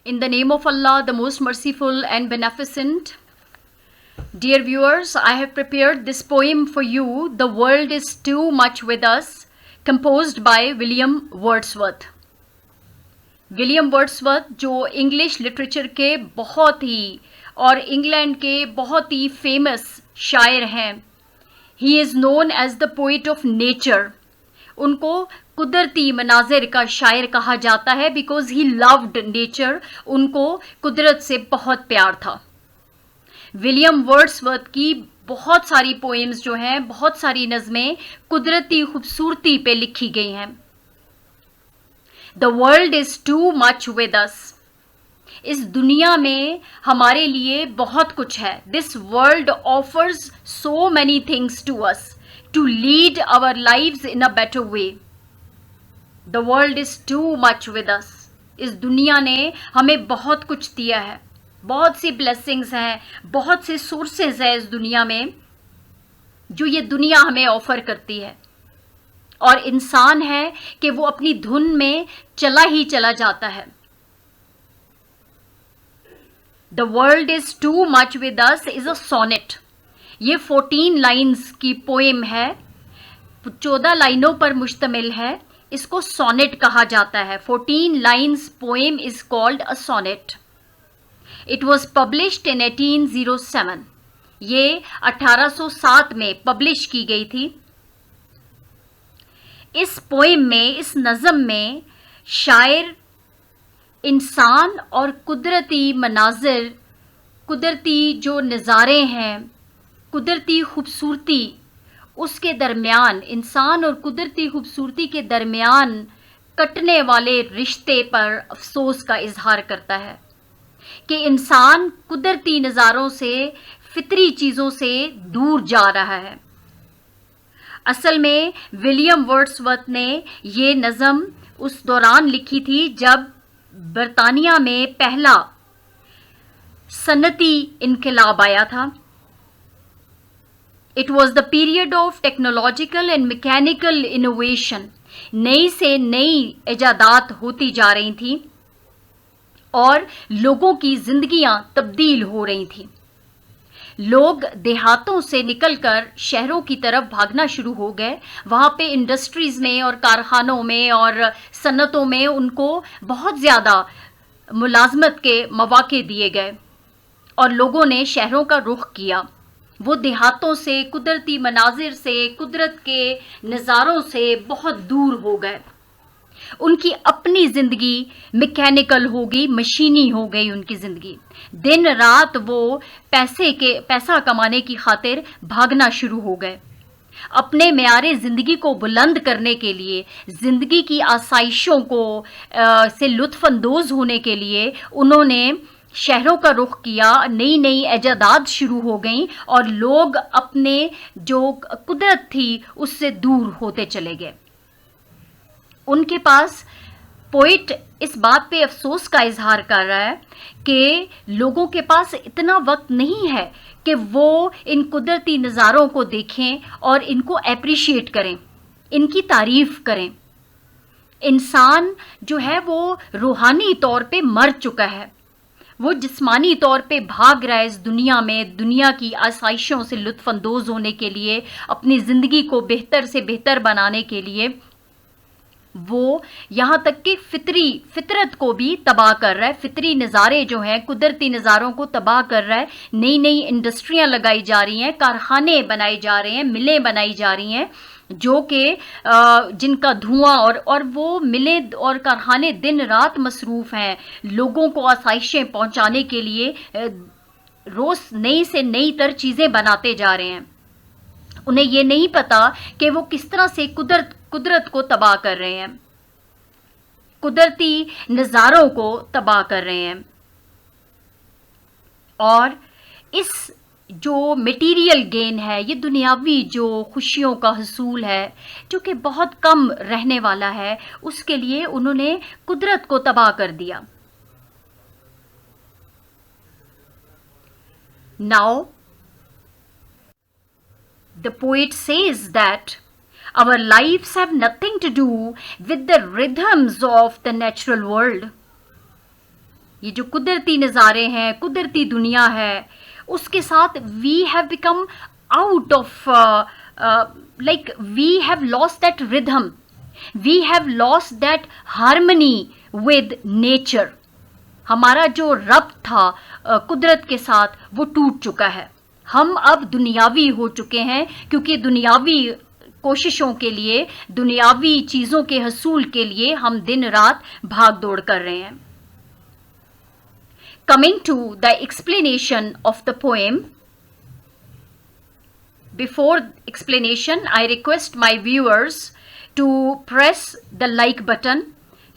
In the name of Allah, the most merciful and beneficent. Dear viewers, I have prepared this poem for you, The World is Too Much With Us, composed by William Wordsworth. William Wordsworth जो English literature के बहुत ही और England के बहुत ही famous शायर हैं. He is known as the poet of nature. उनको कुदरती मनाजिर का शायर कहा जाता है बिकॉज ही लव्ड नेचर. उनको कुदरत से बहुत प्यार था. विलियम वर्ड्सवर्थ की बहुत सारी पोएम्स जो हैं, बहुत सारी नज़में कुदरती खूबसूरती पे लिखी गई हैं. The world is too much with us. इस दुनिया में हमारे लिए बहुत कुछ है. This world offers so many things to us to lead our lives in a better way. The world is too much with us. इस दुनिया ने हमें बहुत कुछ दिया है. बहुत सी ब्लेसिंग्स हैं, बहुत से सोर्सेज हैं इस दुनिया में जो ये दुनिया हमें ऑफर करती है. और इंसान है कि वो अपनी धुन में चला ही चला जाता है. The world is too much with us is a sonnet. ये 14 लाइन्स की पोएम है, 14 लाइनों पर मुश्तमिल है. इसको सोनेट कहा जाता है. 14 lines poem is called a sonnet. It was published in 1807. ये 1807 में पब्लिश की गई थी. इस पोएम में, इस नज़म में शायर इंसान और कुदरती मनाजिर, कुदरती जो नज़ारे हैं, कुदरती खूबसूरती, उसके दरमियान, इंसान और कुदरती खूबसूरती के दरमियान कटने वाले रिश्ते पर अफसोस का इजहार करता है कि इंसान कुदरती नज़ारों से, फितरी चीज़ों से दूर जा रहा है. असल में विलियम वर्ड्सवर्थ ने ये नज़म उस दौरान लिखी थी जब बरतानिया में पहला सनती इनकलाब आया था. It was the period of technological and mechanical innovation. नई से नई इजादात होती जा रही थी और लोगों की जिंदगियां तब्दील हो रही थी. लोग देहातों से निकलकर शहरों की तरफ भागना शुरू हो गए. वहाँ पे इंडस्ट्रीज़ में और कारखानों में और सन्नतों में उनको बहुत ज़्यादा मुलाजमत के मौके दिए गए और लोगों ने शहरों का रुख किया. वो देहातों से, कुदरती मनाजिर से, कुदरत के नज़ारों से बहुत दूर हो गए. उनकी अपनी ज़िंदगी मैकेनिकल हो गई, मशीनी हो गई उनकी ज़िंदगी. दिन रात वो पैसा कमाने की खातिर भागना शुरू हो गए. अपने मेयारे ज़िंदगी को बुलंद करने के लिए, ज़िंदगी की आसाइशों को से लुत्फ़अंदोज़ होने के लिए उन्होंने शहरों का रुख किया. नई नई इजादात शुरू हो गई और लोग अपने जो कुदरत थी उससे दूर होते चले गए. उनके पास पोइट इस बात पे अफसोस का इजहार कर रहा है कि लोगों के पास इतना वक्त नहीं है कि वो इन कुदरती नज़ारों को देखें और इनको अप्रिशिएट करें, इनकी तारीफ़ करें. इंसान जो है वो रूहानी तौर पे मर चुका है. वो जिस्मानी तौर पे भाग रहा है इस दुनिया में, दुनिया की आसाइशों से लुत्फ़अंदोज़ होने के लिए, अपनी ज़िंदगी को बेहतर से बेहतर बनाने के लिए. वो यहाँ तक कि फितरत को भी तबाह कर रहा है. फितरी नज़ारे जो हैं, कुदरती नज़ारों को तबाह कर रहा है. नई नई इंडस्ट्रियाँ लगाई जा रही हैं, कारखाने बनाए जा रहे हैं, मिलें बनाई जा रही हैं जो कि जिनका धुआं और वो मिलें और कारखाने दिन रात मसरूफ़ हैं लोगों को आसाइशें पहुँचाने के लिए. रोज़ नई से नई तर चीज़ें बनाते जा रहे हैं. उन्हें ये नहीं पता कि वो किस तरह से कुदरत को तबाह कर रहे हैं, कुदरती नज़ारों को तबाह कर रहे हैं. और इस जो मटेरियल गेन है, ये दुनियावी जो खुशियों का हसूल है जो कि बहुत कम रहने वाला है, उसके लिए उन्होंने कुदरत को तबाह कर दिया. Now the poet says that our lives have nothing to do with the rhythms of the natural world. ये जो कुदरती नज़ारे हैं, कुदरती दुनिया है, उसके साथ we have become out of, like we have lost that rhythm, we have lost that harmony with nature. हमारा जो रब्त था कुदरत के साथ वो टूट चुका है। हम अब दुनियावी हो चुके हैं, क्योंकि दुनियावी कोशिशों के लिए, दुनियावी चीज़ों के हसूल के लिए हम दिन रात भाग दौड़ कर रहे हैं। Coming to the explanation of the poem, before explanation, I request my viewers to press the like button,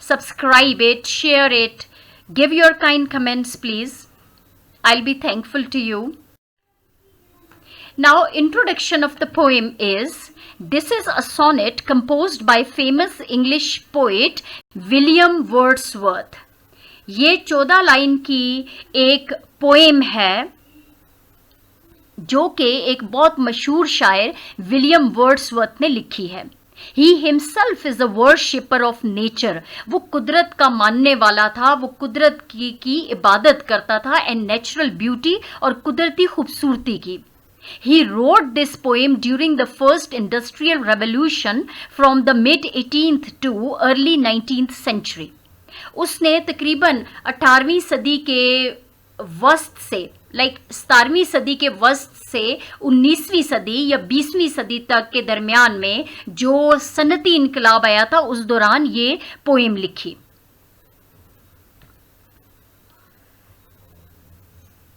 subscribe it, share it, give your kind comments please. I'll be thankful to you. Now, introduction of the poem is, this is a sonnet composed by famous English poet William Wordsworth. ये 14 line की एक poem है जो कि एक बहुत मशहूर शायर विलियम वर्ड्सवर्थ ने लिखी है। He himself is a worshipper of nature. वो कुदरत का मानने वाला था, वो कुदरत की इबादत करता था, एंड नेचुरल ब्यूटी और कुदरती खूबसूरती की। He wrote this poem during the first industrial revolution from the mid 18th to early 19th century. उसने तकरीबन 18वीं सदी के वस्त से, 17वीं सदी के वस्त से 19वीं सदी या 20वीं सदी तक के दरमियान में जो सनती इनकलाब आया था, उस दौरान ये पोएम लिखी।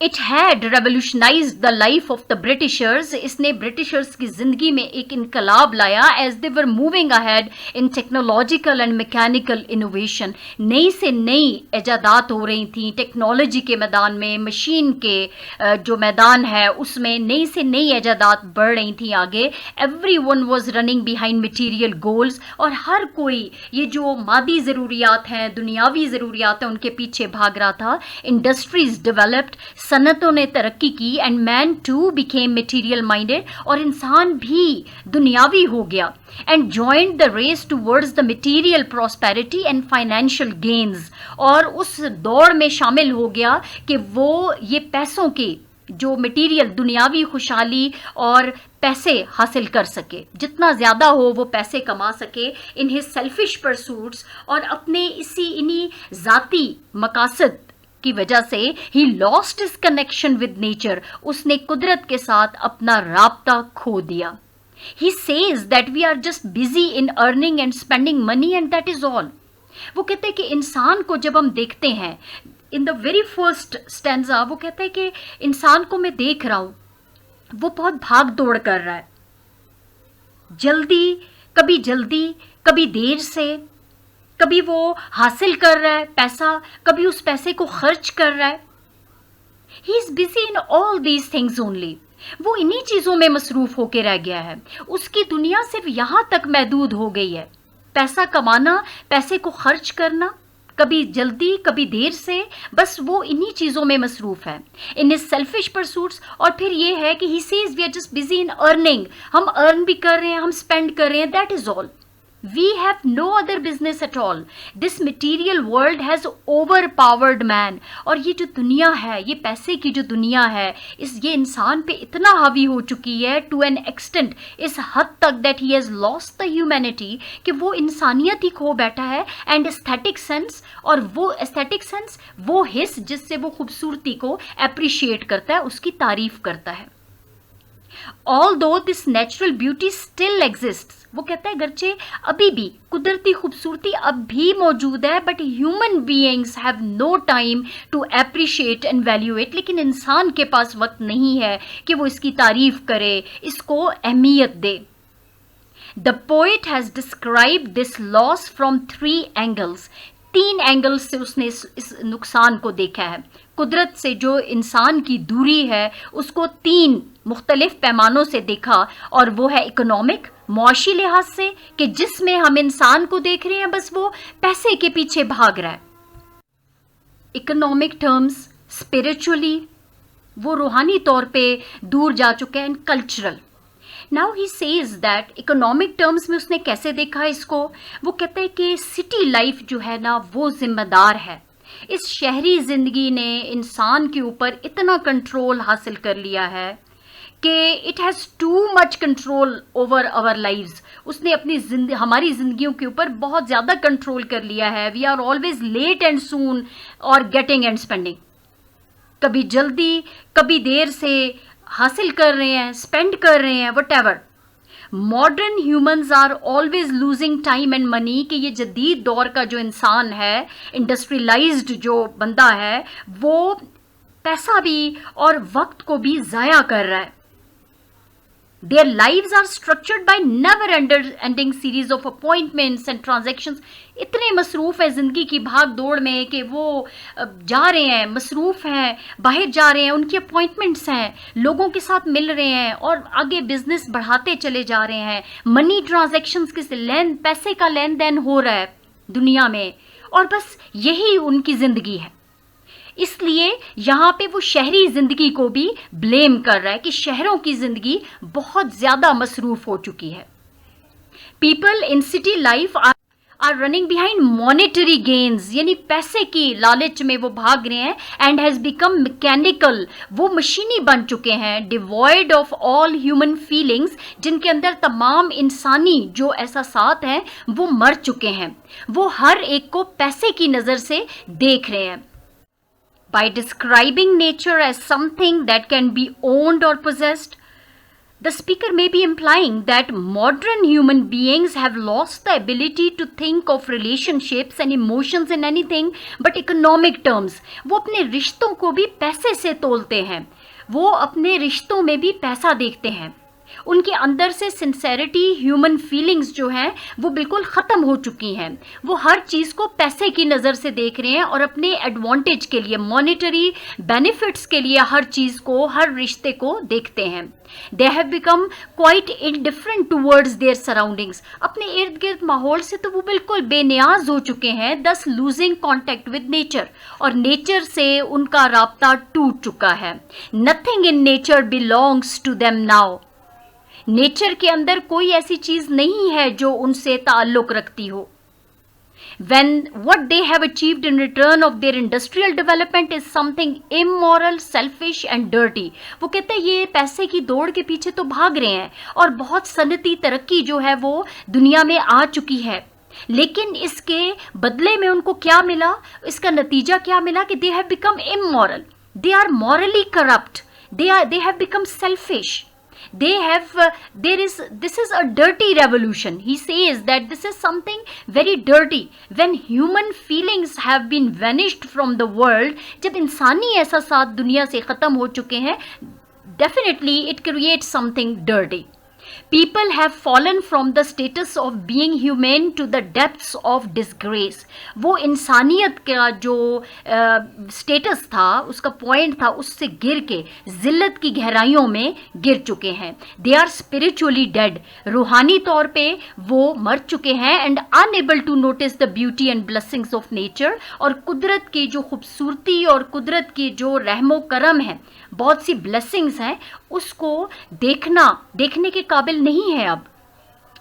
It had revolutionized the life of the Britishers. इसने ब्रिटिशर्स की जिंदगी में एक इनकलाब लाया as they were moving ahead in technological and mechanical innovation. नई से नई इजादात हो रही थी टेक्नोलॉजी के मैदान में, मशीन के जो मैदान है उसमें नई से नई इजादात बढ़ रही थी आगे। Everyone was running behind material goals, और हर कोई ये जो मादी ज़रूरियात हैं, दुनियावी ज़रूरियात हैं, उनके पीछे भाग रहा था। इंडस्ट्रीज डेवलप्ड, सनतों ने तरक्की की, and man too became material minded, और इंसान भी दुनियावी हो गया, and joined the race towards the material prosperity and financial gains, और उस दौड़ में शामिल हो गया कि वो ये पैसों की जो मटीरियल दुनियावी खुशहाली और पैसे हासिल कर सके, जितना ज़्यादा हो वो पैसे कमा सके इन हिज सेल्फिश परसूट्स, और अपने इन्हीं ज़ाती मकासद की वजह से ही lost his connection with nature, उसने कुदरत के साथ अपना राब्ता खो दिया। He says that we are just busy in earning and spending money and that is all. वो कहते हैं कि इंसान को जब हम देखते हैं, in the very first stanza वो कहते हैं कि इंसान को मैं देख रहा हूं, वो बहुत भाग दौड़ कर रहा है, जल्दी कभी देर से, कभी वो हासिल कर रहा है पैसा, कभी उस पैसे को खर्च कर रहा है। He is busy in all these things only. वो इन्हीं चीज़ों में मसरूफ होके रह गया है। उसकी दुनिया सिर्फ यहाँ तक महदूद हो गई है, पैसा कमाना, पैसे को खर्च करना, कभी जल्दी कभी देर से, बस वो इन्हीं चीज़ों में मसरूफ है, इन हिज सेल्फिश परसूट्स। और फिर ये है कि he says we are just busy in earning, हम अर्न भी कर रहे हैं, हम स्पेंड कर रहे हैं, that is all. We have no other business at all. This material world has overpowered man. और ये जो दुनिया है, ये पैसे की जो दुनिया है, ये इंसान पे इतना हावी हो चुकी है to an extent, इस हद तक that he has lost the humanity, कि वो इंसानियत ही खो बैठा है, and aesthetic sense, और वो aesthetic sense वो हिस्स जिससे वो खूबसूरती को appreciate करता है, उसकी तारीफ करता है। Although this natural beauty still exists, वो कहता है गरचे अभी भी कुदरती खूबसूरती अब भी मौजूद है, but human beings have no time to appreciate and value it, लेकिन इंसान के पास वक्त नहीं है कि वो इसकी तारीफ करे, इसको अहमियत दे। The poet has described this loss from 3 angles. 3 angles से उसने इस नुकसान को देखा है। कुदरत से जो इंसान की दूरी है उसको 3 मुख्तलिफ पैमानों से देखा, और वो है इकोनॉमिक, मौशी लिहाज से, कि जिसमें हम इंसान को देख रहे हैं बस वो पैसे के पीछे भाग रहा है। इकोनॉमिक टर्म्स, स्पिरिचुअली वो रूहानी तौर पे दूर जा चुके हैं, and cultural. Now he says that economic terms में उसने कैसे देखा इसको, वो कहते हैं कि सिटी लाइफ जो है ना वो जिम्मेदार है, इस शहरी ज़िंदगी ने इंसान के ऊपर इतना कंट्रोल हासिल कर लिया है कि it has too much control over our lives. उसने अपनी हमारी ज़िंदगियों के ऊपर बहुत ज़्यादा कंट्रोल कर लिया है। We are always late and soon और गेटिंग एंड स्पेंडिंग। कभी जल्दी कभी देर से हासिल कर रहे हैं, स्पेंड कर रहे हैं, whatever. Modern humans are always losing time and money कि ये जदीद दौर का जो इंसान है, इंडस्ट्रियलाइज्ड जो बंदा है, वो पैसा भी और वक्त को भी ज़ाया कर रहा है। Their lives are structured by never ending series of appointments and transactions। इतने मसरूफ़ है ज़िंदगी की भाग दौड़ में कि वो जा रहे हैं, मसरूफ़ हैं, बाहर जा रहे हैं, उनकी अपॉइंटमेंट्स हैं, लोगों के साथ मिल रहे हैं और आगे बिजनेस बढ़ाते चले जा रहे हैं। मनी ट्रांजैक्शंस के पैसे का लेन देन हो रहा है दुनिया में, और बस यही उनकी ज़िंदगी है। इसलिए यहाँ पे वो शहरी ज़िंदगी को भी ब्लेम कर रहा है कि शहरों की ज़िंदगी बहुत ज़्यादा मसरूफ़ हो चुकी है। People in city life are running behind monetary gains, यानी पैसे की लालच में वो भाग रहे हैं, एंड हैज़ बिकम मैकेनिकल, वो मशीनी बन चुके हैं, devoid of all human feelings, जिनके अंदर तमाम इंसानी जो एहसासात हैं वो मर चुके हैं। वो हर एक को पैसे की नज़र से देख रहे हैं। By describing nature as something that can be owned or possessed, the speaker may be implying that modern human beings have lost the ability to think of relationships and emotions in anything but economic terms। वो अपने रिश्तों को भी पैसे से तोलते हैं, वो अपने रिश्तों में भी पैसा देखते हैं। उनके अंदर से सिंसेरिटी, ह्यूमन फीलिंग्स जो हैं वो बिल्कुल ख़त्म हो चुकी हैं। वो हर चीज़ को पैसे की नज़र से देख रहे हैं और अपने एडवांटेज के लिए, मॉनेटरी बेनिफिट्स के लिए हर चीज़ को, हर रिश्ते को देखते हैं। They have become quite indifferent towards their surroundings. अपने इर्द गिर्द माहौल से तो वो बिल्कुल बेनियाज हो चुके हैं, thus losing contact with nature, और नेचर से उनका राब्ता टूट चुका है। Nothing in nature belongs to them now. Nature के अंदर कोई ऐसी चीज नहीं है जो उनसे ताल्लुक रखती हो। When what they have achieved in return of their industrial development is something immoral, selfish and dirty। वो कहते हैं ये पैसे की दौड़ के पीछे तो भाग रहे हैं और बहुत सनती तरक्की जो है वो दुनिया में आ चुकी है, लेकिन इसके बदले में उनको क्या मिला, इसका नतीजा क्या मिला कि they have become immoral, they are morally corrupt, they have become selfish। this is a dirty revolution। He says that this is something very dirty when human feelings have been vanished from the world। जब इंसानी एहसासात दुनिया से ख़त्म हो चुके हैं, definitely it creates something dirty। People have fallen from the status of being humane to the depths of disgrace। वो इंसानियत का जो स्टेटस था, उसका पॉइंट था, उससे गिर के जिल्लत की गहराइयों में गिर चुके हैं। They are spiritually dead। रूहानी तौर पे वो मर चुके हैं, and unable to notice the beauty and blessings of nature। और कुदरत की जो खूबसूरती और कुदरत की जो रहमो करम है, बहुत सी ब्लेसिंग्स हैं, उसको देखने के काबिल नहीं है अब।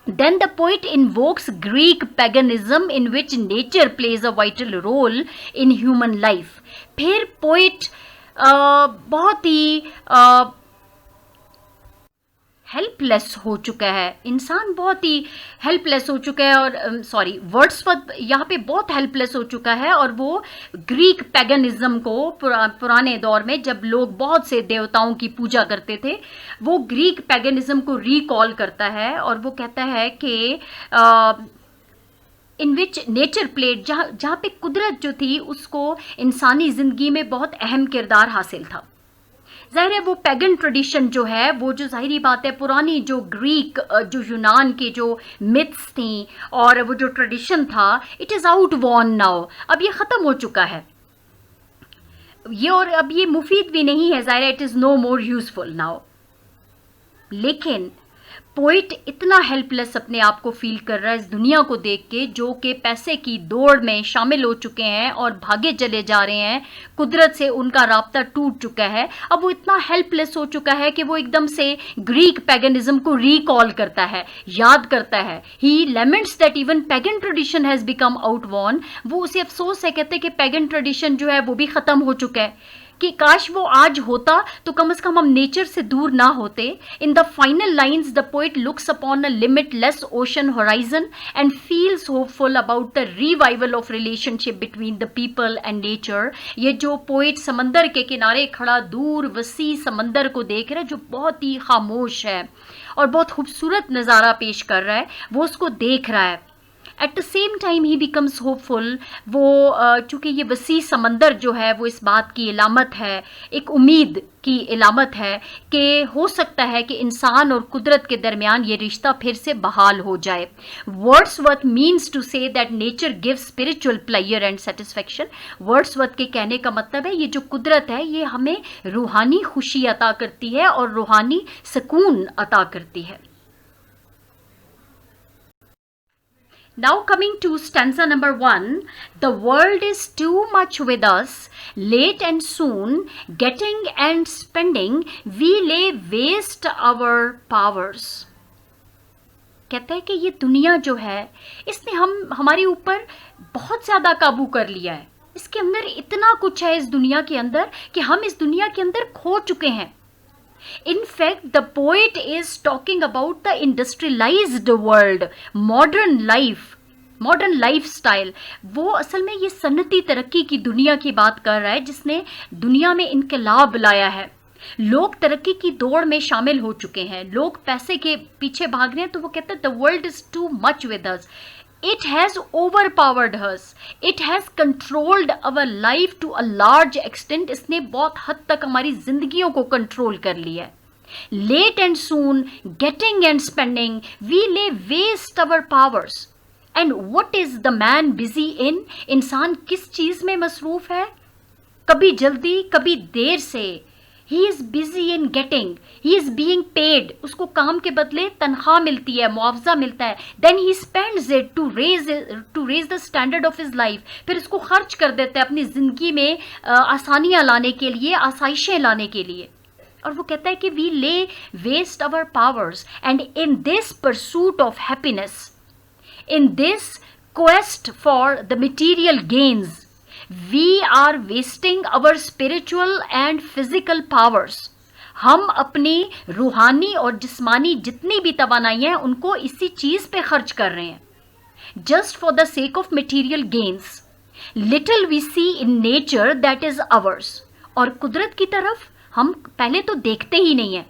Then the poet invokes Greek paganism in which nature plays a vital role in human life। फिर पोइट बहुत ही हेल्पलेस हो चुका है, इंसान बहुत ही हेल्पलेस हो चुका है, और वर्ड्सवर्थ यहाँ पे बहुत हेल्पलेस हो चुका है, और वो ग्रीक पैगनिज्म को पुराने दौर में जब लोग बहुत से देवताओं की पूजा करते थे, वो ग्रीक पैगनिज्म को रिकॉल करता है, और वो कहता है कि इन विच नेचर प्लेड, जहाँ पे कुदरत जो थी उसको इंसानी ज़िंदगी में बहुत अहम किरदार हासिल था। ज़ाहिर है वो पैगन ट्रेडिशन जो है, वो जो ज़ाहिरी बात है पुरानी जो ग्रीक जो यूनान के जो मिथ्स थी और वो जो ट्रेडिशन था, it is outworn now. अब ये ख़त्म हो चुका है ये, और अब ये मुफीद भी नहीं है, ज़ाहिर है it is no more useful now. लेकिन पोइट इतना हेल्पलेस अपने आप को फील कर रहा है इस दुनिया को देख के, जो कि पैसे की दौड़ में शामिल हो चुके हैं और भागे चले जा रहे हैं, कुदरत से उनका राब्ता टूट चुका है। अब वो इतना हेल्पलेस हो चुका है कि वो एकदम से ग्रीक पैगनिज्म को रिकॉल करता है, याद करता है। He laments that even pagan tradition has become outworn. वो उसे अफसोस है, कहते हैं कि पैगन ट्रेडिशन जो है वो भी ख़त्म हो चुका है, कि काश वो आज होता तो कम से कम हम नेचर से दूर ना होते। In the final lines the poet looks upon a limitless ocean horizon and feels hopeful about the revival of relationship between the people and nature. ये जो पोइट समंदर के किनारे खड़ा दूर वसी समंदर को देख रहा है, जो बहुत ही खामोश है और बहुत खूबसूरत नज़ारा पेश कर रहा है, वो उसको देख रहा है। At the same time he becomes hopeful. वो चूँकि ये वसी समंदर जो है वो इस बात की इलामत है, एक उम्मीद की इलामत है कि हो सकता है कि इंसान और कुदरत के दरमियान ये रिश्ता फिर से बहाल हो जाए। Wordsworth means to say that nature gives spiritual pleasure and satisfaction. Wordsworth के कहने का मतलब है ये जो कुदरत है ये हमें रूहानी खुशी अता करती है और रूहानी सुकून अता करती है। Now coming to stanza number 1, the world is too much with us, late and soon, getting and spending, we lay waste our powers. कहता है कि ये दुनिया जो है इसने हमारे ऊपर बहुत ज़्यादा काबू कर लिया है। इसके अंदर इतना कुछ है इस दुनिया के अंदर कि हम इस दुनिया के अंदर खो चुके हैं। In fact, the poet is talking about the industrialized world, modern life, modern lifestyle। वो असल में ये सन्नती तरक्की की दुनिया की बात कर रहा है जिसने दुनिया में इनकलाब लाया है। लोग तरक्की की दौड़ में शामिल हो चुके हैं, लोग पैसे के पीछे भाग रहे हैं, तो वो कहते हैं the world is too much with us. It has overpowered us. It has controlled our life to a large extent. इसने बहुत हद तक हमारी जिंदगियों को कंट्रोल कर लिया है। Late and soon, getting and spending, we lay waste our powers. And what is the man busy in? इंसान किस चीज में मसरूफ है? कभी जल्दी कभी देर से। He is busy in getting. He is being paid. उसको काम के बदले तनख्वाह मिलती है, मुआवजा मिलता है। Then he spends it to raise the standard of his life. फिर इसको खर्च कर देता है अपनी ज़िंदगी में आसानियाँ लाने के लिए, आसाइशें लाने के लिए। और वो कहता है कि we lay waste our powers. And in this pursuit of happiness, in this quest for the material gains, we are wasting our spiritual and physical powers. हम अपनी रूहानी और जिस्मानी जितनी भी तवानाइयाँ हैं उनको इसी चीज़ पे खर्च कर रहे हैं, just for the sake of material gains. Little we see in nature that is ours. और कुदरत की तरफ हम पहले तो देखते ही नहीं हैं,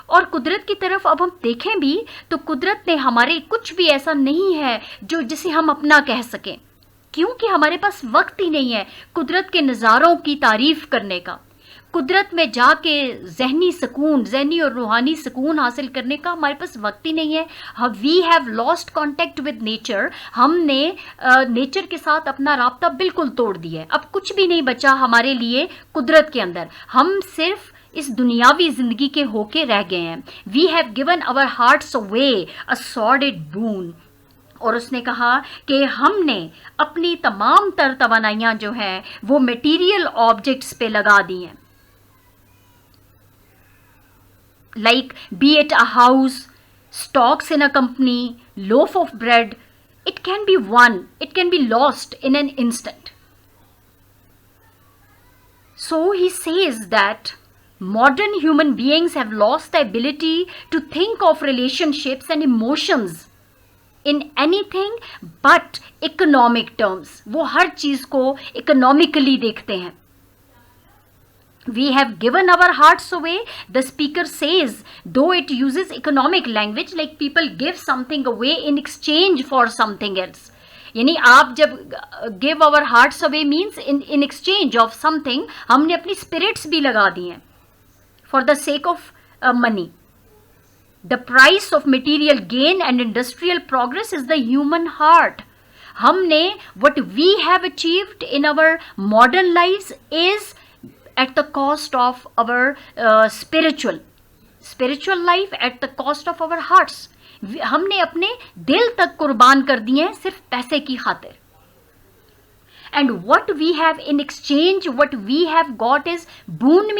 और कुदरत की तरफ अब हम देखें भी तो कुदरत ने हमारे कुछ भी ऐसा नहीं है जो जिसे हम अपना कह सकें, क्योंकि हमारे पास वक्त ही नहीं है कुदरत के नज़ारों की तारीफ करने का, कुदरत में जाके जहनी सुकून, जहनी और रूहानी सुकून हासिल करने का हमारे पास वक्त ही नहीं है। We have lost contact with nature. हमने नेचर के साथ अपना राब्ता बिल्कुल तोड़ दिया है। अब कुछ भी नहीं बचा हमारे लिए कुदरत के अंदर, हम सिर्फ इस दुनियावी जिंदगी के होके रह गए हैं। We have given our hearts away a sordid boon. और उसने कहा कि हमने अपनी तमाम तर तवानाइयाँ जो हैं वो मटेरियल ऑब्जेक्ट्स पे लगा दी हैं। Like B it a house, stocks in a company, loaf of bread, it can be one, it can be lost in an instant. So he says that modern human beings have lost the ability to think of relationships and emotions in anything but economic terms. वो हर चीज को economically देखते हैं। We have given our hearts away, the speaker says, though it uses economic language, like people give something away in exchange for something else. यानी आप जब give our hearts away means in exchange of something, हमने अपनी spirits भी लगा दी हैं for the sake of money. The price of material gain and industrial progress is the human heart. हमने what we have achieved in our modern lives is at the cost of our spiritual spiritual life at the cost of our hearts. हमने अपने दिल तक कुर्बान कर दिए हैं सिर्फ पैसे की खातिर। And what we have in exchange, what we have got is boon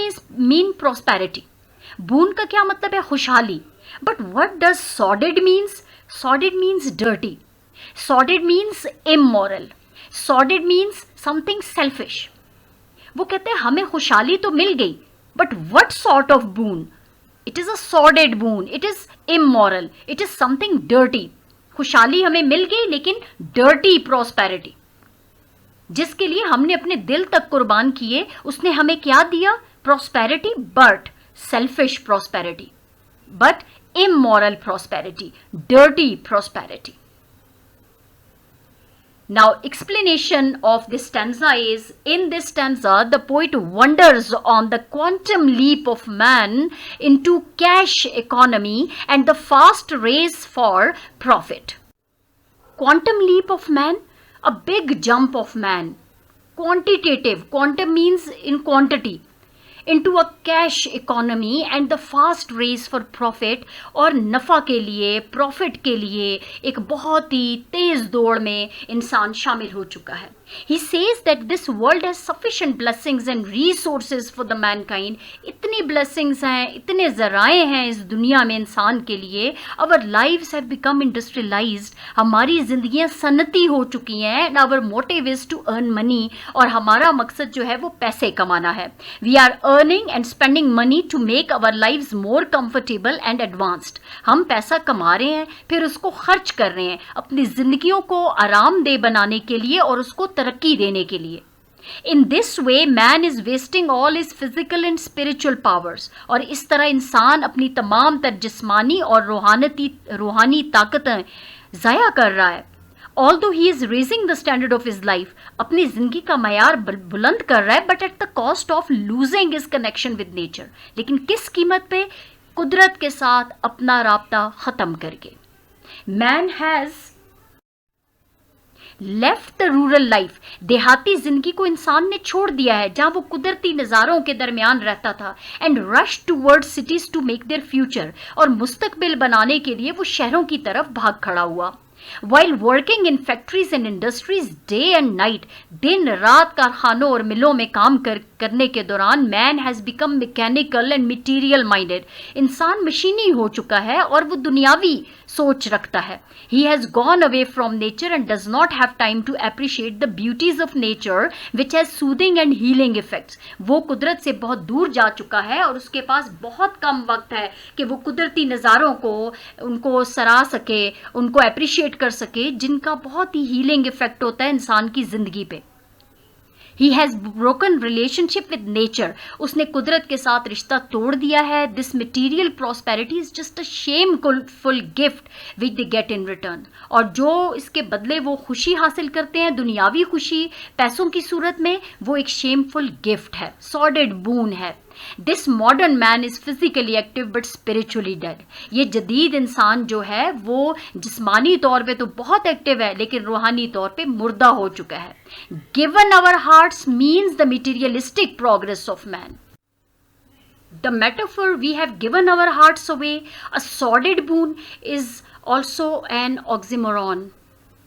mean prosperity. Boon का क्या मतलब है? खुशहाली। But what does sordid means? Sordid means dirty. Sordid means immoral. Sordid means something selfish. वो कहते हैं हमें खुशहाली तो मिल गई, but what sort of boon? It is a sordid boon. It is immoral. It is something dirty. खुशहाली हमें मिल गई लेकिन dirty prosperity, जिसके लिए हमने अपने दिल तक कुर्बान किए, उसने हमें क्या दिया? Prosperity, but selfish prosperity, but immoral prosperity, dirty prosperity. Now, explanation of this stanza is, in this stanza, the poet wonders on the quantum leap of man into cash economy and the fast race for profit. Quantum leap of man, a big jump of man. Quantitative, quantum means in quantity, into a cash economy and the fast race for profit, और नफ़ा के लिए, profit के लिए एक बहुत ही तेज़ दौड़ में इंसान शामिल हो चुका है. He says that this world has sufficient blessings and resources for the mankind. इतनी blessings हैं, इतने ज़राए हैं इस दुनिया में इंसान के लिए. Our lives have become industrialized. हमारी ज़िंदगियाँ सनती हो चुकी हैं. And our motive is to earn money. और हमारा मकसद जो है वो पैसे कमाना है. We are earning and spending money to make our lives more comfortable and advanced. हम पैसा कमा रहे हैं, फिर उसको खर्च कर रहे हैं अपनी ज़िंदगियों को आरामदेह बनाने के लिए और उसको तरक्की देने के लिए. In this way, man is wasting all his physical and spiritual powers. और इस तरह इंसान अपनी तमाम तर जिस्मानी और रूहानी ताकतें ज़ाया कर रहा है. Although he is raising the standard of his life, अपनी ज़िंदगी का मयार बुलंद कर रहा है, but at the cost of losing his connection with nature. लेकिन किस कीमत पे? कुदरत के साथ अपना राब्ता ख़त्म करके. Man has left the rural life. देहाती जिंदगी को इंसान ने छोड़ दिया है जहां वो कुदरती नज़ारों के दरमियान रहता था. And rush towards cities to make their future. और मुस्तकबिल बनाने के लिए वो शहरों की तरफ भाग खड़ा हुआ. While working in factories and industries day and night, दिन रात कारखानों और मिलों में काम करने के दौरान man has become mechanical and material minded. इंसान मशीनी हो चुका है और वो दुनियावी सोच रखता है. He has gone away from nature and does not have time to appreciate the beauties of nature which has soothing and healing effects. वो कुदरत से बहुत दूर जा चुका है और उसके पास बहुत कम वक्त है कि वो कुदरती नज़ारों को उनको सराह सके, उनको अप्रिशिएट कर सके, जिनका बहुत ही हीलिंग इफेक्ट होता है इंसान की ज़िंदगी पे. He has broken relationship with nature. उसने कुदरत के साथ रिश्ता तोड़ दिया है. This material prosperity is just a shameful gift which they get in return. और जो इसके बदले वो खुशी हासिल करते हैं, दुनियावी खुशी पैसों की सूरत में, वो एक shameful gift है, sordid boon है. This modern man is physically active but spiritually dead. ये जदीद इंसान जो है वो जिस्मानी तौर पे तो बहुत एक्टिव है लेकिन रूहानी तौर पे मुर्दा हो चुका है. Given our hearts means the materialistic progress of man. The metaphor we have given our hearts away, a sordid boon, is also an oxymoron.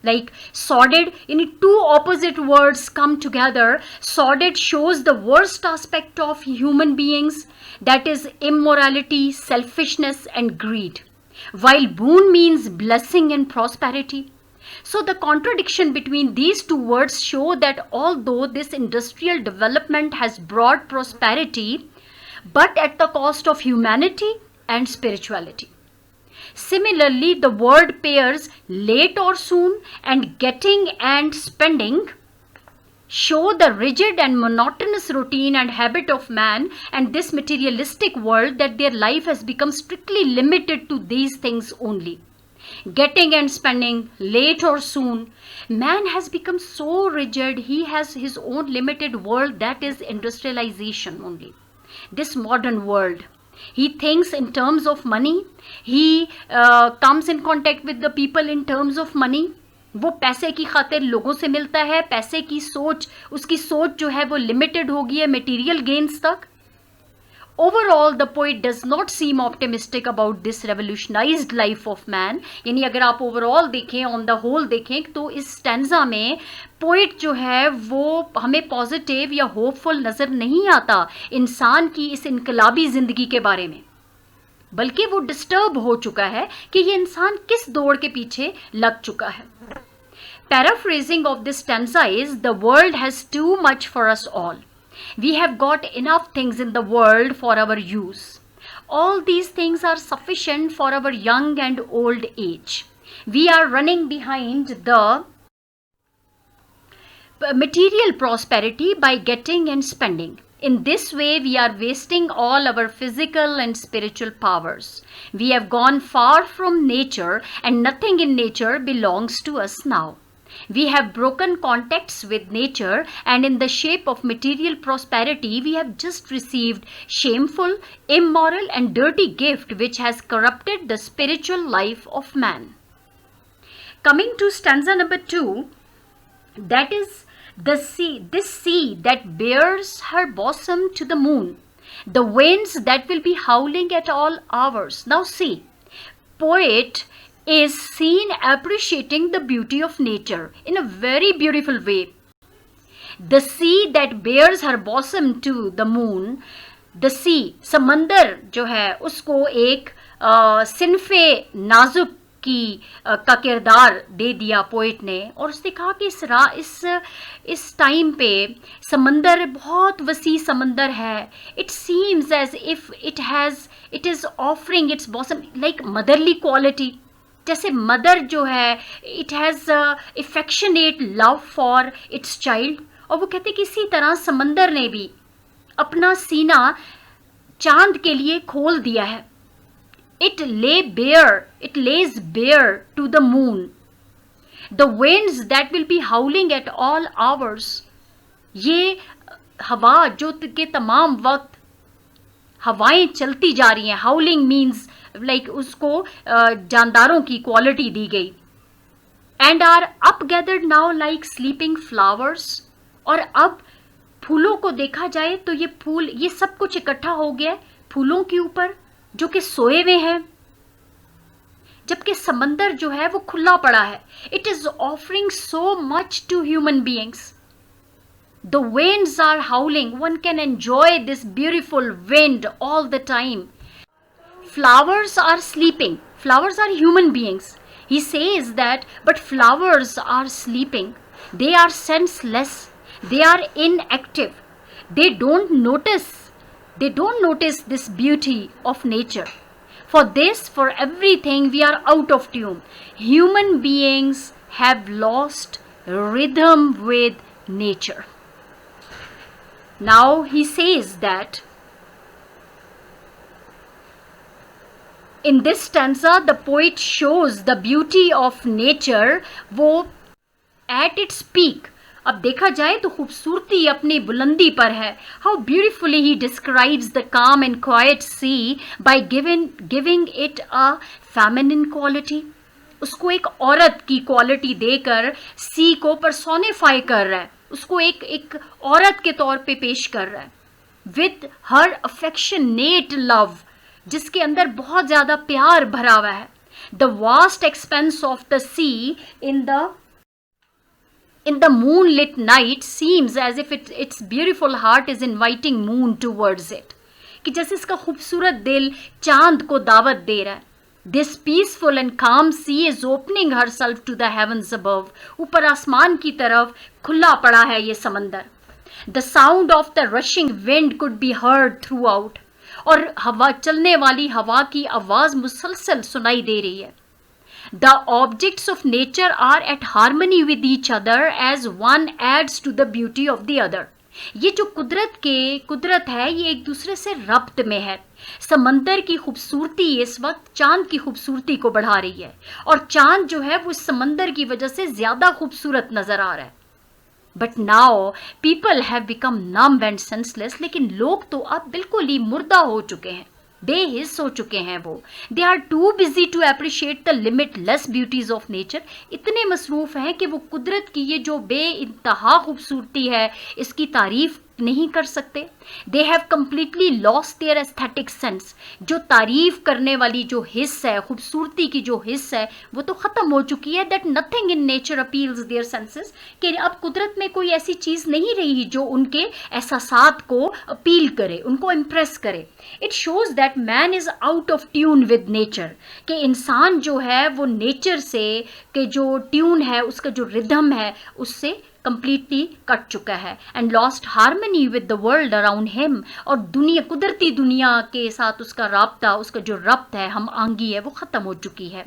Like sordid, in two opposite words come together. Sordid shows the worst aspect of human beings, that is immorality, selfishness and greed, while boon means blessing and prosperity. So the contradiction between these two words show that although this industrial development has brought prosperity, but at the cost of humanity and spirituality. Similarly, the word pairs late or soon and getting and spending show the rigid and monotonous routine and habit of man and this materialistic world, that their life has become strictly limited to these things only. Getting and spending, late or soon. Man has become so rigid, he has his own limited world, that is industrialization only. This modern world. He thinks in terms of money. He comes in contact with the people in terms of money. वो पैसे की खातिर लोगों से मिलता है. पैसे की सोच, उसकी सोच जो है वो लिमिटेड हो गई है मटेरियल गेन्स तक. Overall, the poet does not seem optimistic about this revolutionized life of man. यानी अगर आप ओवरऑल देखें, ऑन द होल देखें, तो इस स्टैंजा में पोइट जो है वो हमें पॉजिटिव या होपफुल नज़र नहीं आता इंसान की इस इनकलाबी ज़िंदगी के बारे में, बल्कि वो डिस्टर्ब हो चुका है कि ये इंसान किस दौड़ के पीछे लग चुका है. Paraphrasing of this stanza is, the world has too much for us all. We have got enough things in the world for our use. All these things are sufficient for our young and old age. We are running behind the material prosperity by getting and spending. In this way, we are wasting all our physical and spiritual powers. We have gone far from nature, and nothing in nature belongs to us now. We have broken contacts with nature, and in the shape of material prosperity, we have just received shameful, immoral, and dirty gift which has corrupted the spiritual life of man. Coming to stanza number 2, that is the sea, this sea that bears her bosom to the moon, the winds that will be howling at all hours. Now see, poet is seen appreciating the beauty of nature in a very beautiful way. The sea that bears her bosom to the moon, the sea, समंदर जो है उसको एक सिनफे नाजुक का किरदार दे दिया poet ने, और उसने कहा कि इस टाइम पे समंदर बहुत वसी समंदर है. It seems as if it is offering its bosom like motherly quality. जैसे मदर जो है it has affectionate love for its child, और वो कहते कि इसी तरह समंदर ने भी अपना सीना चांद के लिए खोल दिया है. It lays bare to the moon the winds that will be howling at all hours. ये हवा जो के तमाम वक्त हवाएं चलती जा रही हैं. हाउलिंग मीन्स लाइक उसको जानदारों की क्वालिटी दी गई. And are up gathered now like sleeping flowers. और अब फूलों को देखा जाए तो ये फूल, ये सब कुछ इकट्ठा हो गया है फूलों के ऊपर जो कि सोए हुए हैं, जबकि समंदर जो है वो खुला पड़ा है. It is offering so much to human beings. The winds are howling. One can enjoy this beautiful wind all the time. Flowers are sleeping. Flowers are human beings. He says that, but flowers are sleeping. They are senseless. They are inactive. They don't notice this beauty of nature. For this, for everything, we are out of tune. Human beings have lost rhythm with nature. Now he says that in this stanza the poet shows the beauty of nature वो at its peak. अब देखा जाए तो खूबसूरती अपनी बुलंदी पर है. How beautifully he describes the calm and quiet sea by giving it a feminine quality. उसको एक औरत की क्वालिटी देकर सी को पर्सोनिफाई कर रहा है, उसको एक औरत के तौर पे पेश कर रहा है. विद हर अफेक्शनेट लव, जिसके अंदर बहुत ज़्यादा प्यार भरा हुआ है. The vast expanse of the sea in the moonlit night seems as if its beautiful heart is inviting moon towards it. कि जैसे इसका खूबसूरत दिल चांद को दावत दे रहा है. This peaceful and calm sea is opening herself to the heavens above. ऊपर आसमान की तरफ खुला पड़ा है ये समंदर. The sound of the rushing wind could be heard throughout. और हवा, चलने वाली हवा की आवाज़ मुसलसल सुनाई दे रही है. The objects of nature are at harmony with each other as one adds to the beauty of the other. ये जो कुदरत है ये एक दूसरे से रब्त में है. समंदर की खूबसूरती इस वक्त चांद की खूबसूरती को बढ़ा रही है, और चांद जो है वो इस समंदर की वजह से ज़्यादा खूबसूरत नज़र आ रहा है. But now people have become numb and senseless. लेकिन लोग तो अब बिल्कुल ही मुर्दा हो चुके हैं, बेहिस हो चुके हैं. वो they are too busy to appreciate the limitless beauties of nature. इतने मसरूफ़ हैं कि वो कुदरत की ये जो बे इंतहा खूबसूरती है इसकी तारीफ एक्सेप्ट नहीं कर सकते। They have completely lost their aesthetic sense. जो तारीफ करने वाली जो हिस्स है, खूबसूरती की जो हिस्स है, वो तो ख़त्म हो चुकी है। That nothing in nature appeals their senses, कि अब कुदरत में कोई ऐसी चीज़ नहीं रही जो उनके एहसासात को अपील करे, उनको इम्प्रेस करे। It shows that man is out of tune with nature, कि इंसान जो है वो नेचर से के जो ट्यून है, उसका जो रिदम है, उससे कंप्लीटली कट चुका है, and lost harmony with the world around him. और दुनिया, कुदरती दुनिया के साथ उसका राब्ता, उसका जो रब्त है, हम आंगी है, वो ख़त्म हो चुकी है।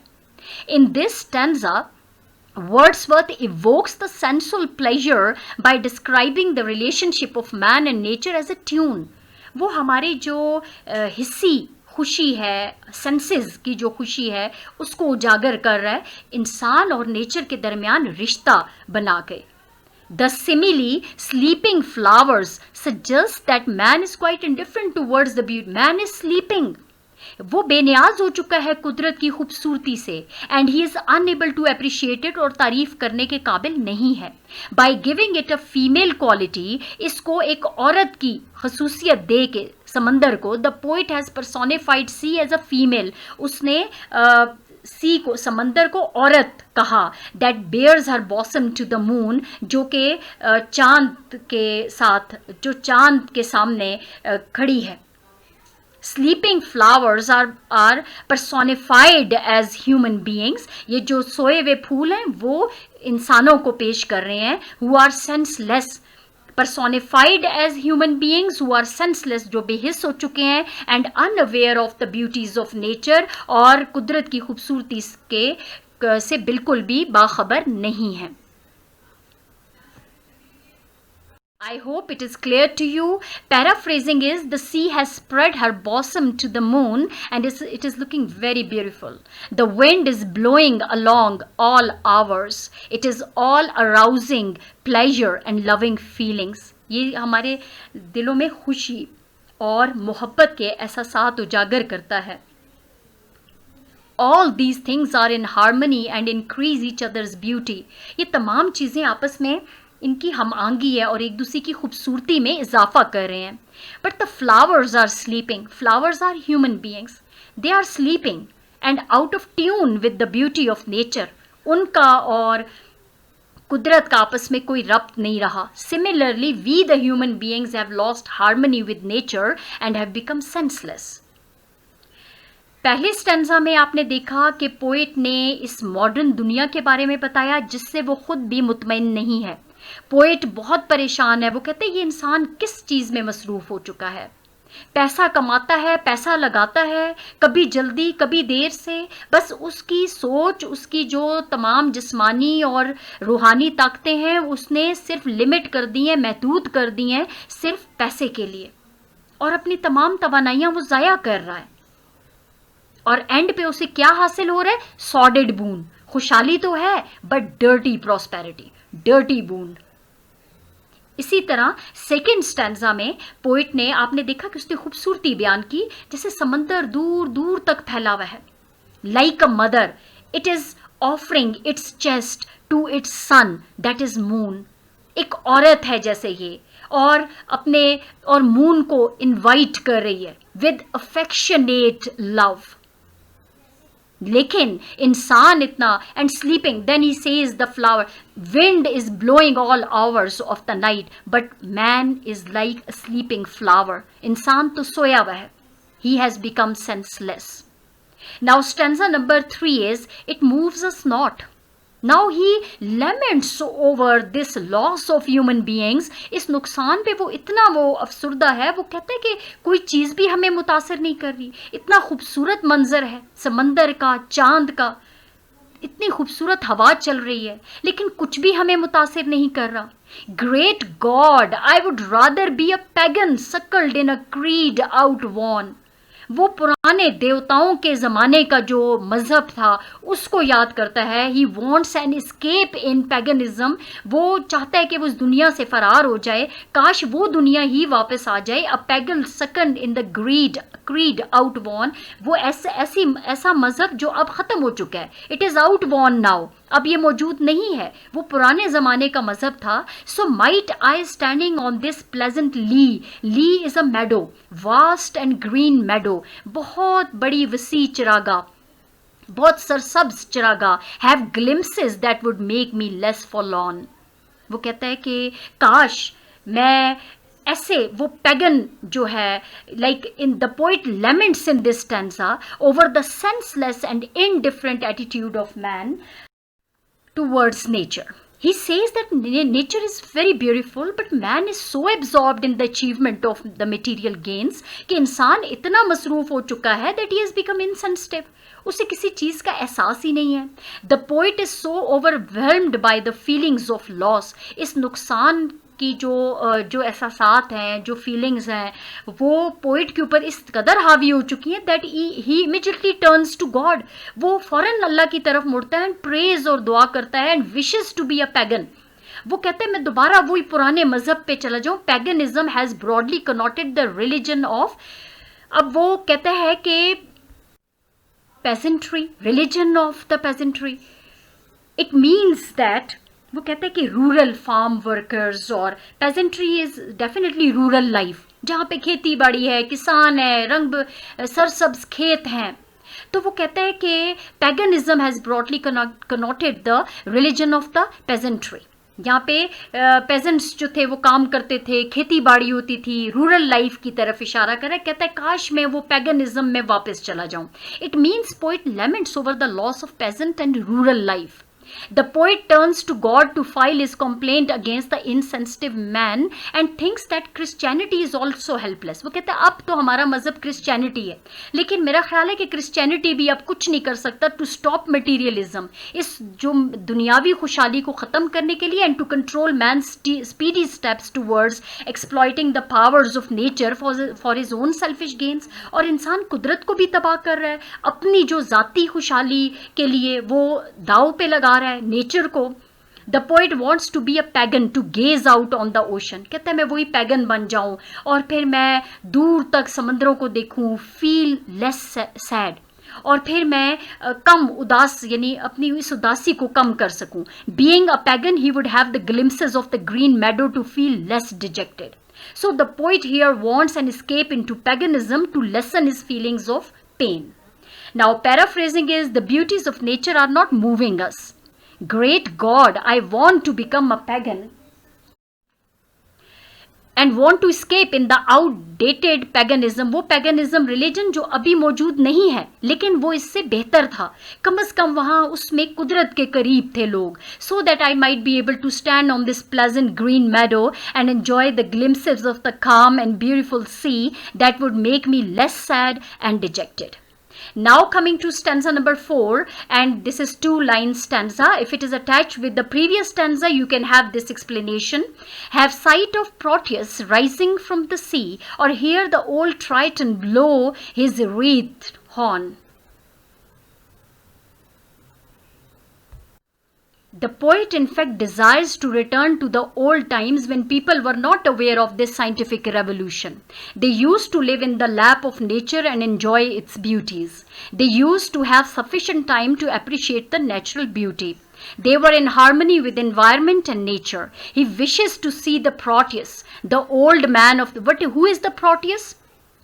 In this stanza Wordsworth evokes the sensual pleasure by describing the relationship of man and nature as a tune. वो हमारे जो हिस्सी खुशी है, सेंसेस की जो खुशी है, उसको उजागर कर रहा है इंसान और नेचर के दरमियान रिश्ता बना के। The simile sleeping flowers suggests that man is quite indifferent towards the beauty. Man is sleeping. वो बेनियाज हो चुका है कुदरत की खूबसूरती से, and he is unable to appreciate it, और तारीफ करने के काबिल नहीं है। By giving it a female quality, इसको एक औरत की खसूसियत दे के समंदर को, the poet has personified sea as a female. उसने सी को, समंदर को औरत कहा। That bears her bosom to the moon, जो कि चांद के साथ, जो चांद के सामने खड़ी है। Sleeping flowers are personified as human beings. ये जो सोए हुए फूल हैं वो इंसानों को पेश कर रहे हैं, who are senseless, personified as human beings who are senseless, जो बेहिस हो चुके हैं, and unaware of the beauties of nature, और कुदरत की खूबसूरती के से बिल्कुल भी बाखबर नहीं है। I hope it is clear to you. Paraphrasing is, the sea has spread her bosom to the moon and it is looking very beautiful. The wind is blowing along all hours. It is all arousing pleasure and loving feelings. ये हमारे दिलों में खुशी और मोहब्बत के एहसासात उजागर करता है। All these things are in harmony and increase each other's beauty. ये तमाम चीज़ें आपस में इनकी हम आंगी है और एक दूसरे की खूबसूरती में इजाफा कर रहे हैं। But the flowers are sleeping, flowers are human beings, they are sleeping and out of tune with the beauty of nature. उनका और कुदरत का आपस में कोई रब्त नहीं रहा। Similarly we the human beings have lost harmony with nature and have become senseless. पहले स्टैंजा में आपने देखा कि पोएट ने इस मॉडर्न दुनिया के बारे में बताया जिससे वो खुद भी मुतमईन नहीं है। पोएट बहुत परेशान है। वो कहते हैं ये इंसान किस चीज़ में मसरूफ़ हो चुका है। पैसा कमाता है, पैसा लगाता है, कभी जल्दी कभी देर से, बस उसकी सोच, उसकी जो तमाम जिस्मानी और रूहानी ताकतें हैं उसने सिर्फ लिमिट कर दी हैं, महदूद कर दी हैं सिर्फ पैसे के लिए, और अपनी तमाम तवानाइयाँ वो ज़ाया कर रहा है। और एंड पे उसे क्या हासिल हो रहा है? सॉलिड बून। खुशहाली तो है बट डर्टी प्रॉस्पेरिटी, डर्टी बून। इसी तरह सेकेंड स्टैंजा में पोइट ने, आपने देखा कि उसने खूबसूरती बयान की, जैसे समंदर दूर दूर तक फैला हुआ है। Like a mother it is offering its chest to its son that is moon. एक औरत है जैसे ये, और अपने और मून को इनवाइट कर रही है विद अफेक्शनेट लव। लेकिन इंसान इतना, and sleeping, then he says the flower, wind is blowing all hours of the night but man is like a sleeping flower. इंसान तो सोया हुआ है, he has become senseless. Now stanza number 3 is it moves us not. Now he laments over this loss of human beings. इस नुकसान पे वो इतना वो अफसुर्दा है, वो कहते हैं कि कोई चीज़ भी हमें मुतासर नहीं कर रही। इतना खूबसूरत मंजर है समंदर का, चांद का, इतनी खूबसूरत हवा चल रही है, लेकिन कुछ भी हमें मुतासिर नहीं कर रहा। Great god, I would rather be a pagan suckled in a creed outworn. वो पुराने देवताओं के ज़माने का जो मज़हब था उसको याद करता है। ही वॉन्ट्स एन एस्केप इन पैगनिज्म। वो चाहता है कि वो उस दुनिया से फरार हो जाए, काश वो दुनिया ही वापस आ जाए। A pagan second in the creed outworn. वो ऐसा मज़हब जो अब ख़त्म हो चुका है, it is outworn now. अब ये मौजूद नहीं है, वो पुराने ज़माने का मज़हब था. So might I standing on this pleasant lea is a meadow, vast and green meadow, बहुत बड़ी वसी चरागा, बहुत सरसब्ज चरागा, have glimpses that would make me less forlorn. वो कहता है कि काश मैं ऐसे वो पैगन जो है, like in the poet laments in this stanza over the senseless and indifferent attitude of man towards nature. He says that nature is very beautiful, but man is so absorbed in the achievement of the material gains कि इंसान इतना मसरूफ हो चुका है that he has become insensitive. उसे किसी चीज़ का एहसास ही नहीं है. The poet is so overwhelmed by the feelings of loss. इस नुकसान की जो एहसासात हैं, जो फीलिंग्स हैं, वो पोइट के ऊपर इस कदर हावी हो चुकी हैं that he immediately turns to God. वो फ़ौरन अल्लाह की तरफ मुड़ता है एंड प्रेज और दुआ करता है and wishes to be a pagan. वो कहते हैं मैं दोबारा वही पुराने मज़हब पे चला जाऊँ. Paganism has broadly connoted the religion of, अब वो कहते हैं कि peasantry, religion of the peasantry. It means that वो कहते हैं कि रूरल फार्म वर्कर्स और peasantry is definitely rural life, जहाँ पे खेती बाड़ी है, किसान है, रंग सरसब्ज खेत हैं. तो वो कहते हैं कि paganism has broadly connoted the religion of the peasantry. यहाँ पे पेजेंट्स जो थे वो काम करते थे, खेती बाड़ी होती थी, रूरल लाइफ की तरफ इशारा करे. कहता है काश मैं वो पैगनिज्म में वापस चला जाऊँ. It means poet laments over the loss of peasant and rural life. The poet turns to God to file his complaint against the insensitive man and thinks that Christianity is also helpless. वो कहते हैं अब तो हमारा मज़हब Christianity है, लेकिन मेरा ख्याल है कि क्रिश्चियनिटी भी अब कुछ नहीं कर सकता टू स्टॉप मटीरियलिज्म, इस जो दुनियावी खुशहाली को ख़त्म करने के लिए, and to control man speedy steps towards exploiting the powers of nature for his own selfish gains. और इंसान कुदरत को भी तबाह कर रहा है, अपनी जो ज़ाती खुशहाली के लिए वो दाव पे लगा रहा है नेचर को. The poet wants to be a pagan to gaze out on the ocean. कहता है मैं वही पैगन बन जाऊं और फिर मैं दूर तक समंदरों को देखूं, फील लेस सैड, और फिर मैं कम उदास, यानी अपनी इस उदासी को कम कर सकूं. Being a pagan he would have the glimpses of the green meadow to feel less dejected. So the poet here wants an escape into paganism to lessen his feelings of pain. Now paraphrasing is, the beauties of nature are not moving us. Great God, I want to become a pagan and want to escape in the outdated paganism. वो paganism religion जो अभी मौजूद नहीं है, लेकिन वो इससे बेहतर था. कम से कम वहाँ उसमें कुदरत के करीब थे लोग. So that I might be able to stand on this pleasant green meadow and enjoy the glimpses of the calm and beautiful sea that would make me less sad and dejected. Now coming to stanza number 4, and this is 2-line stanza. If it is attached with the previous stanza, you can have this explanation. Have sight of Proteus rising from the sea, or hear the old Triton blow his wreathed horn. The poet in fact desires to return to the old times when people were not aware of this scientific revolution. They used to live in the lap of nature and enjoy its beauties. They used to have sufficient time to appreciate the natural beauty. They were in harmony with environment and nature. He wishes to see the Proteus, the old man of the... Who is the Proteus?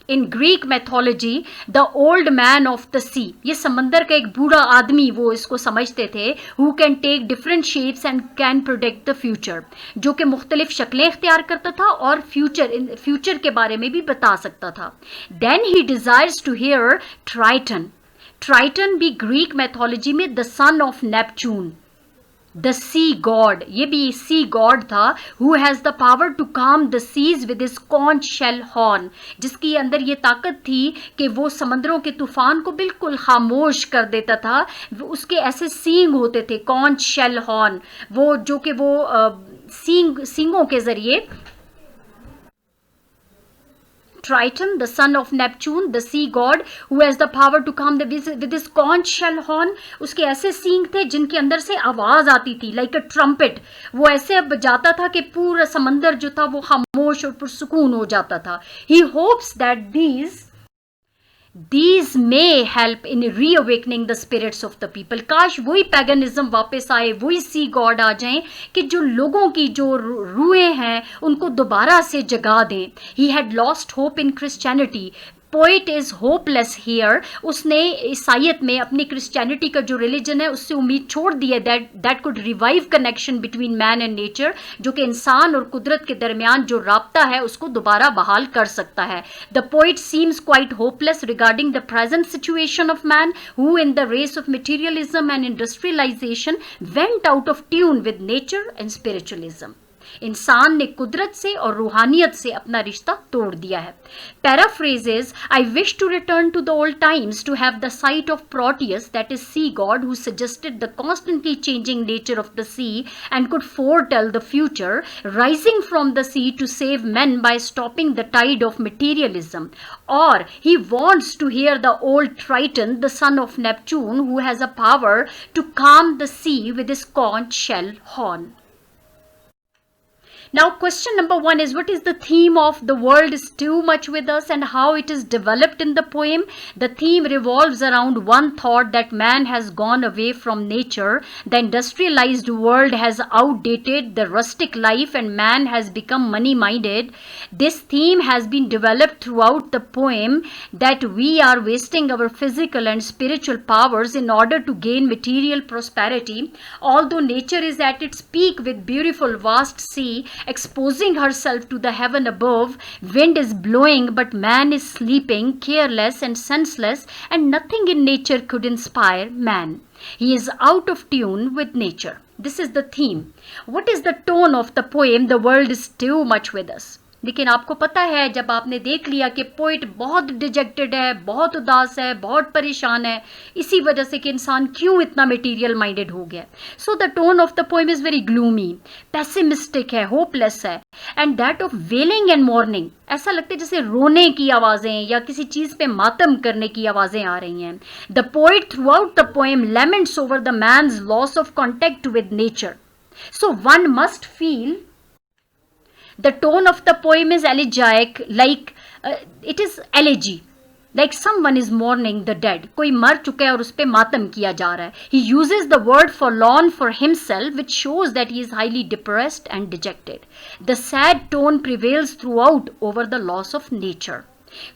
In Greek mythology the old man of the sea. ये समंदर का एक बूढ़ा आदमी वो इसको समझते थे, who can take different shapes and can predict the future, जो कि मुख्तलिफ शक्लें इख्तियार करता था और फ्यूचर के बारे में भी बता सकता था. Then he desires to hear Triton. Triton भी ग्रीक मैथोलॉजी में the son of Neptune, the sea god, ये भी सी गॉड था, who has the power to calm the seas with his conch shell horn, जिसकी अंदर ये ताकत थी कि वो समंदरों के तूफान को बिल्कुल खामोश कर देता था. उसके ऐसे सींग होते थे, कॉन्च शेल हॉर्न, वो जो कि वो सींगों के ज़रिए. Triton, the son of Neptune, the sea god, who has the power to calm the with his conch shell horn. उसके ऐसे सींग थे जिनके अंदर से आवाज़ आती थी लाइक अ ट्रम्पेट. वो ऐसे बजाता था कि पूरा समंदर जो था वो खामोश और पुरसुकून हो जाता था. He hopes that These may help in reawakening the spirits of the people. काश वही पैगनिज्म वापस आए, वही सी गॉड आ जाएं कि जो लोगों की जो रूहें हैं उनको दोबारा से जगा दें. He had lost hope in Christianity. Poet is hopeless here. उसने ईसाइयत में अपनी क्रिश्चियनिटी का जो रिलीजन है उससे उम्मीद छोड़ दी है that could revive connection between man and nature, जो कि इंसान और कुदरत के दरमियान जो राब्ता है उसको दोबारा बहाल कर सकता है. The poet seems quite hopeless regarding the present situation of man who in the race of materialism and industrialisation went out of tune with nature and spiritualism. इंसान ने कुदरत से और रूहानियत से अपना रिश्ता तोड़ दिया है. Paraphrases, I wish to return to the old times to have the sight of Proteus, that is sea god who suggested the constantly changing nature of the sea and could foretell the future, rising from the sea to save men by stopping the tide of materialism. Or he wants to hear the old Triton, the son of Neptune, who has a power to calm the sea with his conch shell horn. Now, question number 1 is, what is the theme of The World is Too Much With Us and how it is developed in the poem? The theme revolves around one thought that man has gone away from nature. The industrialized world has outdated the rustic life and man has become money-minded. This theme has been developed throughout the poem that we are wasting our physical and spiritual powers in order to gain material prosperity. Although nature is at its peak with beautiful vast sea, exposing herself to the heaven above, wind is blowing but man is sleeping, careless and senseless, and nothing in nature could inspire man. He is out of tune with nature. This is the theme. What is the tone of the poem The World is Too Much With Us? लेकिन आपको पता है, जब आपने देख लिया कि poet बहुत डिजेक्टेड है, बहुत उदास है, बहुत परेशान है, इसी वजह से कि इंसान क्यों इतना मटेरियल माइंडेड हो गया. So the tone of the poem is very gloomy, pessimistic है, होपलेस है, and that of wailing and mourning. ऐसा लगता है जैसे रोने की आवाज़ें या किसी चीज़ पे मातम करने की आवाज़ें आ रही हैं. The poet throughout the poem laments over the man's loss of contact with nature. So one must feel. The tone of the poem is elegiac, like it is elegy, like someone is mourning the dead. कोई मर चुका है और उस पे मातम किया जा रहा है. He uses the word forlorn for himself, which shows that he is highly depressed and dejected. The sad tone prevails throughout over the loss of nature.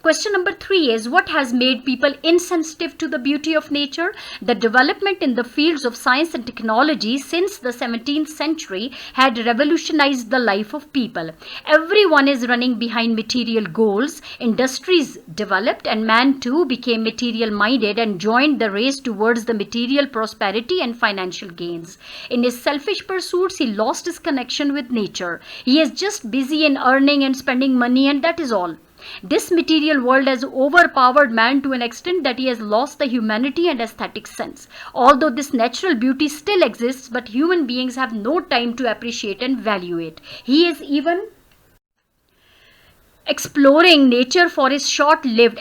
Question number 3 is, what has made people insensitive to the beauty of nature? The development in the fields of science and technology since the 17th century had revolutionized the life of people. Everyone is running behind material goals. Industries developed and man too became material minded and joined the race towards the material prosperity and financial gains. In his selfish pursuits, he lost his connection with nature. He is just busy in earning and spending money, and that is all. This material world has overpowered man to an extent that he has lost the humanity and aesthetic sense. Although this natural beauty still exists, but human beings have no time to appreciate and value it. He is even exploiting nature for his short-lived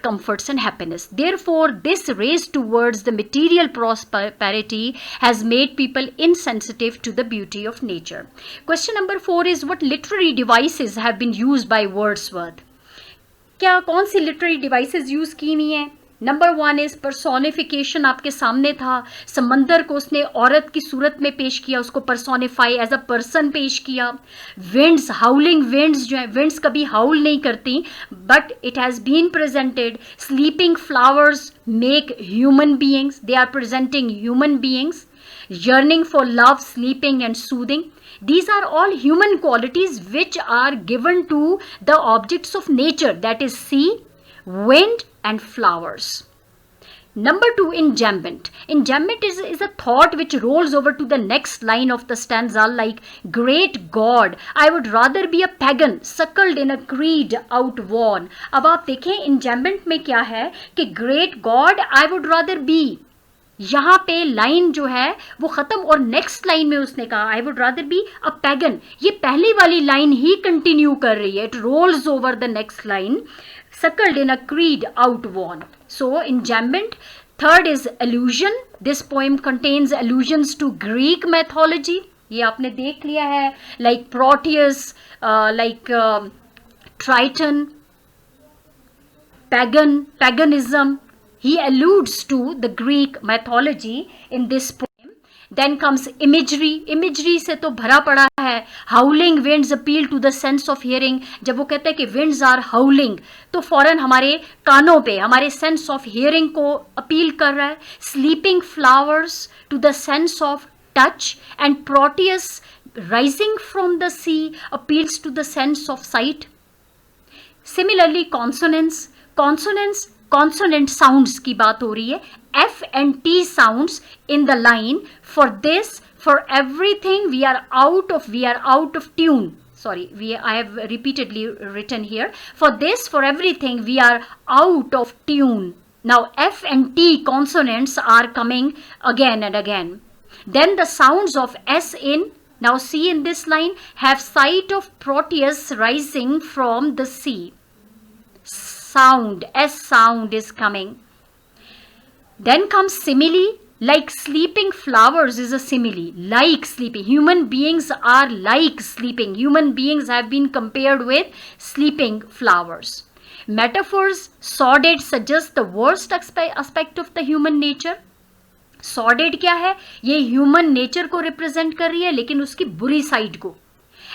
comforts and happiness. Therefore, this race towards the material prosperity has made people insensitive to the beauty of nature. Question number 4 is, what literary devices have been used by Wordsworth? क्या कौन सी literary devices use की हुई हैं? Number 1 is personification. आपके सामने था, समंदर को उसने औरत की सूरत में पेश किया, उसको पर्सोनिफाई एज अ पर्सन पेश किया. विंड्स, हाउलिंग विंड्स जो है, विंड्स कभी हाउल नहीं करती, but it has been presented. Sleeping flowers make human beings, they are presenting human beings. yearning for love, sleeping and soothing. These are all human qualities which are given to the objects of nature, that is sea, wind and flowers. Number 2, enjambment. Enjambment is a thought which rolls over to the next line of the stanza like, great God, I would rather be a pagan, suckled in a creed outworn. अब आप देखें enjambment में क्या है कि great God, I would rather be. यहाँ पे line जो है वो ख़त्म और नेक्स्ट लाइन में उसने कहा I would rather be a pagan. ये पहली वाली लाइन ही कंटिन्यू कर रही है. It rolls over the next line, suckled in a creed outworn. So, enjambment. Third is allusion. This poem contains allusions to Greek mythology. ये आपने देख लिया है, like Proteus, like Triton. paganism. He alludes to the Greek mythology in this poem. Then comes imagery. Imagery से तो भरा पड़ा है. Howling winds appeal to the sense of hearing. जब वो कहते हैं कि winds are howling, तो फौरन हमारे कानों पे हमारे sense of hearing को अपील कर रहा है. Sleeping flowers to the sense of touch, and Proteus rising from the sea appeals to the sense of sight. Similarly, consonants. Consonant sounds की बात हो रही है. F and T sounds in the line. For this, for everything, we are out of tune. Sorry, I have repeatedly written here. For this, for everything, we are out of tune. Now F and T consonants are coming again and again. Then the sounds of S in, now see in this line, have sight of Proteus rising from the sea. Sound, S sound is coming. Then comes simile. Like sleeping flowers is a simile. Like sleeping. Human beings are like sleeping. Human beings have been compared with sleeping flowers. Metaphors. Sordid suggests the worst aspect of the human nature. Sordid क्या है? ये human nature को represent कर रही है, लेकिन उसकी बुरी side को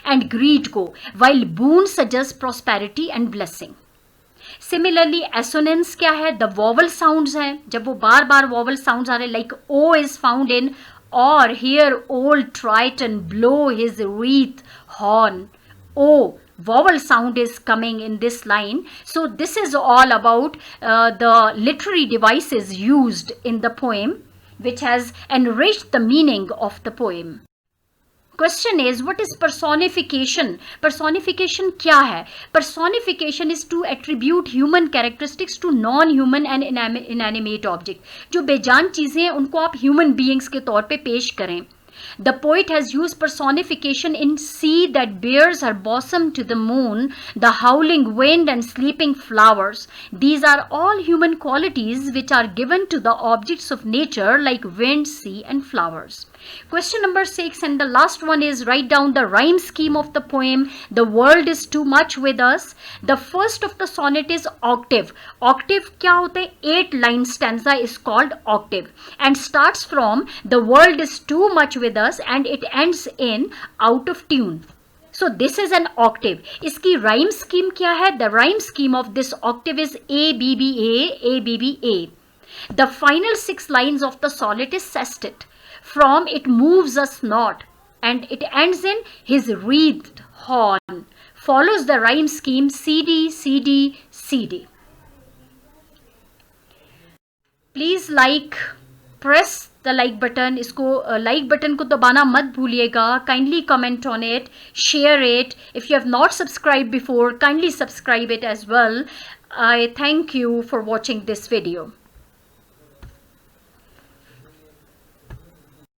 and greed को. While boon suggests prosperity and blessing. Similarly, assonance क्या है? The vowel sounds हैं. जब वो बार बार vowel sounds आ रहे, like O is found in, or hear old Triton blow his wreath horn. O vowel sound is coming in this line. So this is all about the literary devices used in the poem, which has enriched the meaning of the poem. Question is, what is personification? Personification क्या है? Personification is to attribute human characteristics to non-human and inanimate object. जो बेजान चीज़ें हैं उनको आप human beings के तौर पे पेश करें. The poet has used personification in sea that bears her bosom to the moon, the howling wind and sleeping flowers. These are all human qualities which are given to the objects of nature like wind, sea and flowers. Question number 6 and the last one is, write down the rhyme scheme of the poem. The world is too much with us. The first of the sonnet is octave. Octave क्या होता है? 8 line stanza is called octave and starts from the world is too much with us and it ends in out of tune. So this is an octave. इसकी rhyme scheme क्या है? The rhyme scheme of this octave is A B B A A B B A. The final 6 lines of the sonnet is sestet. From it moves us not, and it ends in his wreathed horn. Follows the rhyme scheme CD, CD, CD. Please like, press the like button. इसको like button को दबाना मत भूलिएगा. Kindly comment on it, share it. If you have not subscribed before, kindly subscribe it as well. I thank you for watching this video.